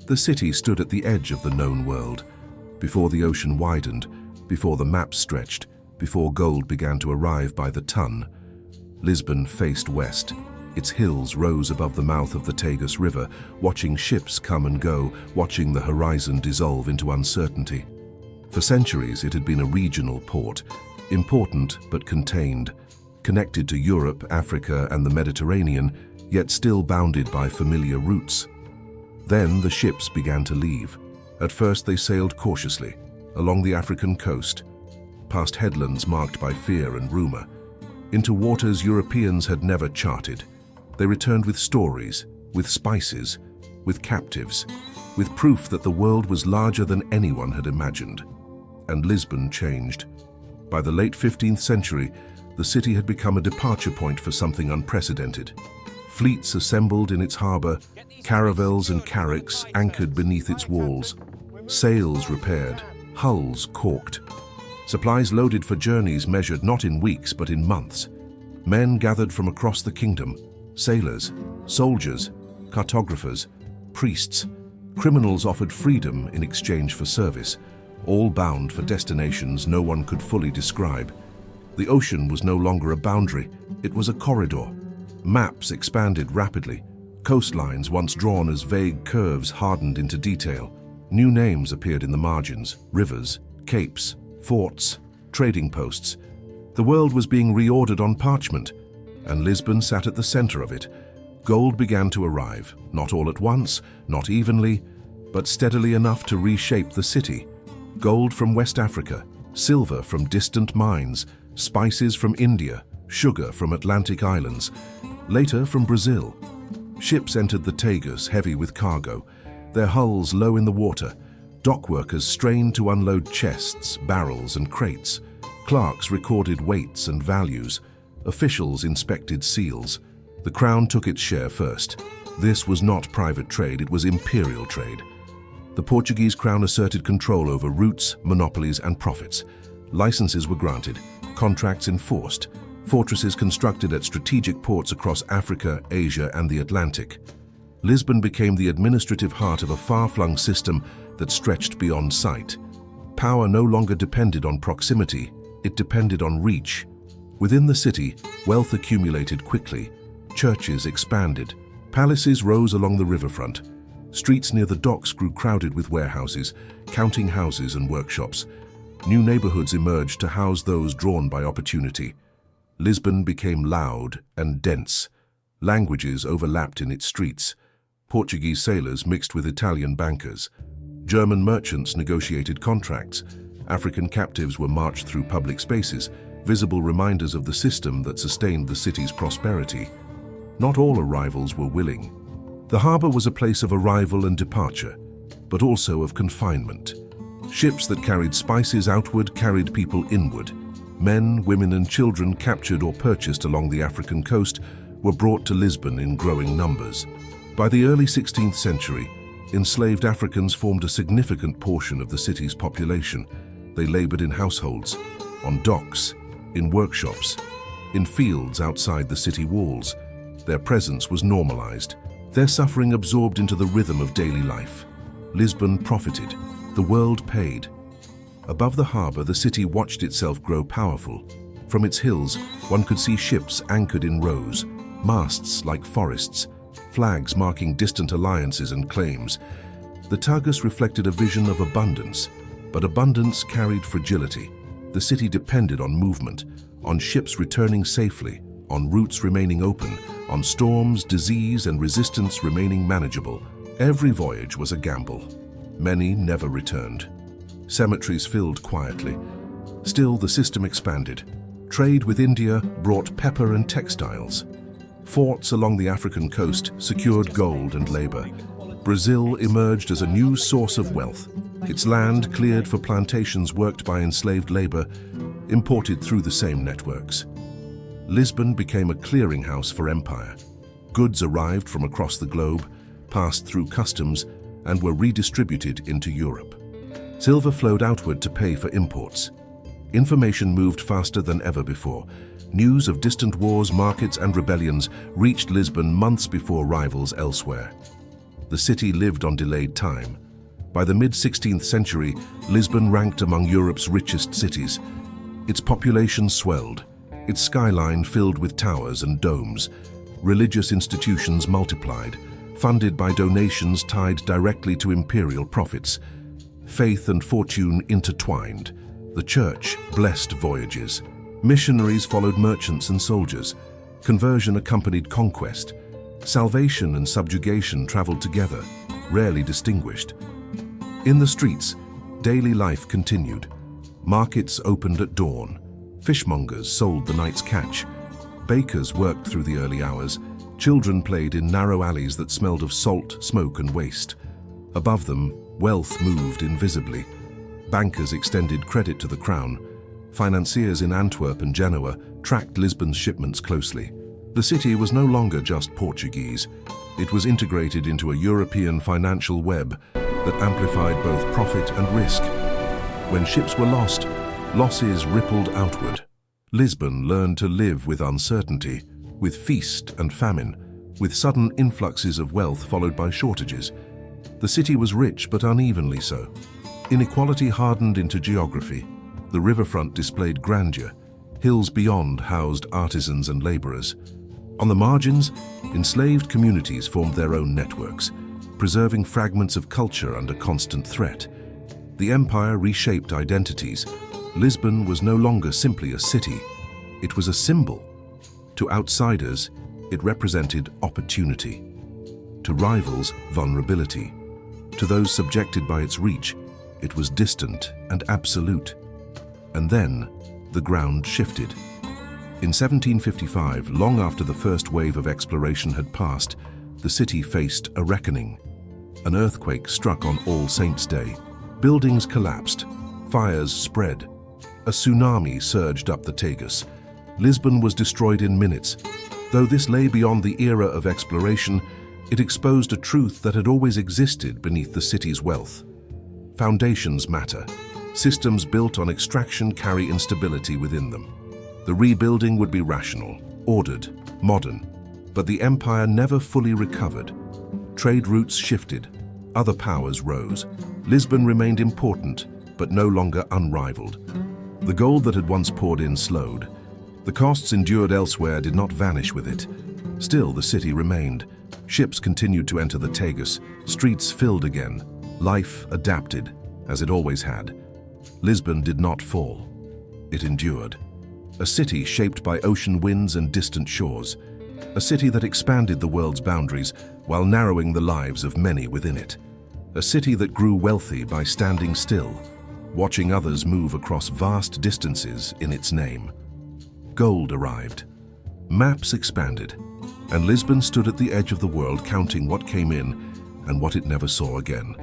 The city stood at the edge of the known world, before the ocean widened, before the maps stretched, before gold began to arrive by the ton. Lisbon faced west. Its hills rose above the mouth of the Tagus River, watching ships come and go, watching the horizon dissolve into uncertainty. For centuries, it had been a regional port, important but contained, connected to Europe, Africa, and the Mediterranean, yet still bounded by familiar routes. Then the ships began to leave. At first they sailed cautiously, along the African coast, past headlands marked by fear and rumor, into waters Europeans had never charted. They returned with stories, with spices, with captives, with proof that the world was larger than anyone had imagined. And Lisbon changed. By the late 15th century, the city had become a departure point for something unprecedented. Fleets assembled in its harbor, caravels and carracks anchored beneath its walls, sails repaired, hulls caulked. Supplies loaded for journeys measured not in weeks but in months. Men gathered from across the kingdom, sailors, soldiers, cartographers, priests. Criminals offered freedom in exchange for service, all bound for destinations no one could fully describe. The ocean was no longer a boundary, it was a corridor. Maps expanded rapidly. Coastlines once drawn as vague curves hardened into detail. New names appeared in the margins: rivers, capes, forts, trading posts. The world was being reordered on parchment, and Lisbon sat at the center of it. Gold began to arrive, not all at once, not evenly, but steadily enough to reshape the city. Gold from West Africa, silver from distant mines, spices from India, sugar from Atlantic islands, later from Brazil. Ships entered the Tagus heavy with cargo, their hulls low in the water. Dockworkers strained to unload chests, barrels, and crates. Clerks recorded weights and values. Officials inspected seals. The crown took its share first. This was not private trade, it was imperial trade. The Portuguese crown asserted control over routes, monopolies, and profits. Licenses were granted, contracts enforced, fortresses constructed at strategic ports across Africa, Asia, and the Atlantic. Lisbon became the administrative heart of a far-flung system that stretched beyond sight. Power no longer depended on proximity, it depended on reach. Within the city, wealth accumulated quickly. Churches expanded. Palaces rose along the riverfront. Streets near the docks grew crowded with warehouses, counting houses and workshops. New neighborhoods emerged to house those drawn by opportunity. Lisbon became loud and dense. Languages overlapped in its streets. Portuguese sailors mixed with Italian bankers. German merchants negotiated contracts. African captives were marched through public spaces, visible reminders of the system that sustained the city's prosperity. Not all arrivals were willing. The harbor was a place of arrival and departure, but also of confinement. Ships that carried spices outward carried people inward. Men, women, and children captured or purchased along the African coast were brought to Lisbon in growing numbers. By the early 16th century, enslaved Africans formed a significant portion of the city's population. They labored in households, on docks, in workshops, in fields outside the city walls. Their presence was normalized, their suffering absorbed into the rhythm of daily life. Lisbon profited, the world paid. Above the harbor, the city watched itself grow powerful. From its hills, one could see ships anchored in rows, masts like forests, flags marking distant alliances and claims. The Tagus reflected a vision of abundance, but abundance carried fragility. The city depended on movement, on ships returning safely, on routes remaining open, on storms, disease, and resistance remaining manageable. Every voyage was a gamble. Many never returned. Cemeteries filled quietly. Still, the system expanded. Trade with India brought pepper and textiles. Forts along the African coast secured gold and labor. Brazil emerged as a new source of wealth. Its land, cleared for plantations worked by enslaved labor, imported through the same networks. Lisbon became a clearinghouse for empire. Goods arrived from across the globe, passed through customs, and were redistributed into Europe. Silver flowed outward to pay for imports. Information moved faster than ever before. News of distant wars, markets, and rebellions reached Lisbon months before rivals elsewhere. the city lived on delayed time. By the mid-16th century, Lisbon ranked among Europe's richest cities. Its population swelled, its skyline filled with towers and domes. Religious institutions multiplied, funded by donations tied directly to imperial profits. Faith and fortune intertwined. The church blessed voyages. Missionaries followed merchants and soldiers. Conversion accompanied conquest. Salvation and subjugation traveled together, rarely distinguished. In the streets, daily life continued. Markets opened at dawn. Fishmongers sold the night's catch. Bakers worked through the early hours. Children played in narrow alleys that smelled of salt, smoke, and waste. Above them, wealth moved invisibly. Bankers extended credit to the crown. Financiers in Antwerp and Genoa tracked Lisbon's shipments closely. The city was no longer just Portuguese. It was integrated into a European financial web that amplified both profit and risk. When ships were lost, losses rippled outward. Lisbon learned to live with uncertainty, with feast and famine, with sudden influxes of wealth followed by shortages. The city was rich but unevenly so. Inequality hardened into geography. The riverfront displayed grandeur. Hills beyond housed artisans and laborers. On the margins, enslaved communities formed their own networks, preserving fragments of culture under constant threat. The empire reshaped identities. Lisbon was no longer simply a city. It was a symbol. To outsiders, it represented opportunity. To rivals, vulnerability. To those subjected by its reach, it was distant and absolute. And then, the ground shifted. In 1755, long after the first wave of exploration had passed, the city faced a reckoning. An earthquake struck on All Saints' Day. Buildings collapsed. Fires spread. A tsunami surged up the Tagus. Lisbon was destroyed in minutes. Though this lay beyond the era of exploration, it exposed a truth that had always existed beneath the city's wealth. Foundations matter. Systems built on extraction carry instability within them. The rebuilding would be rational, ordered, modern, but the empire never fully recovered. Trade routes shifted, other powers rose. Lisbon remained important, but no longer unrivaled. The gold that had once poured in slowed. The costs endured elsewhere did not vanish with it. Still, the city remained. Ships continued to enter the Tagus, streets filled again. Life adapted, as it always had. Lisbon did not fall. It endured. A city shaped by ocean winds and distant shores. A city that expanded the world's boundaries while narrowing the lives of many within it. A city that grew wealthy by standing still, watching others move across vast distances in its name. Gold arrived. Maps expanded, and Lisbon stood at the edge of the world counting what came in and what it never saw again.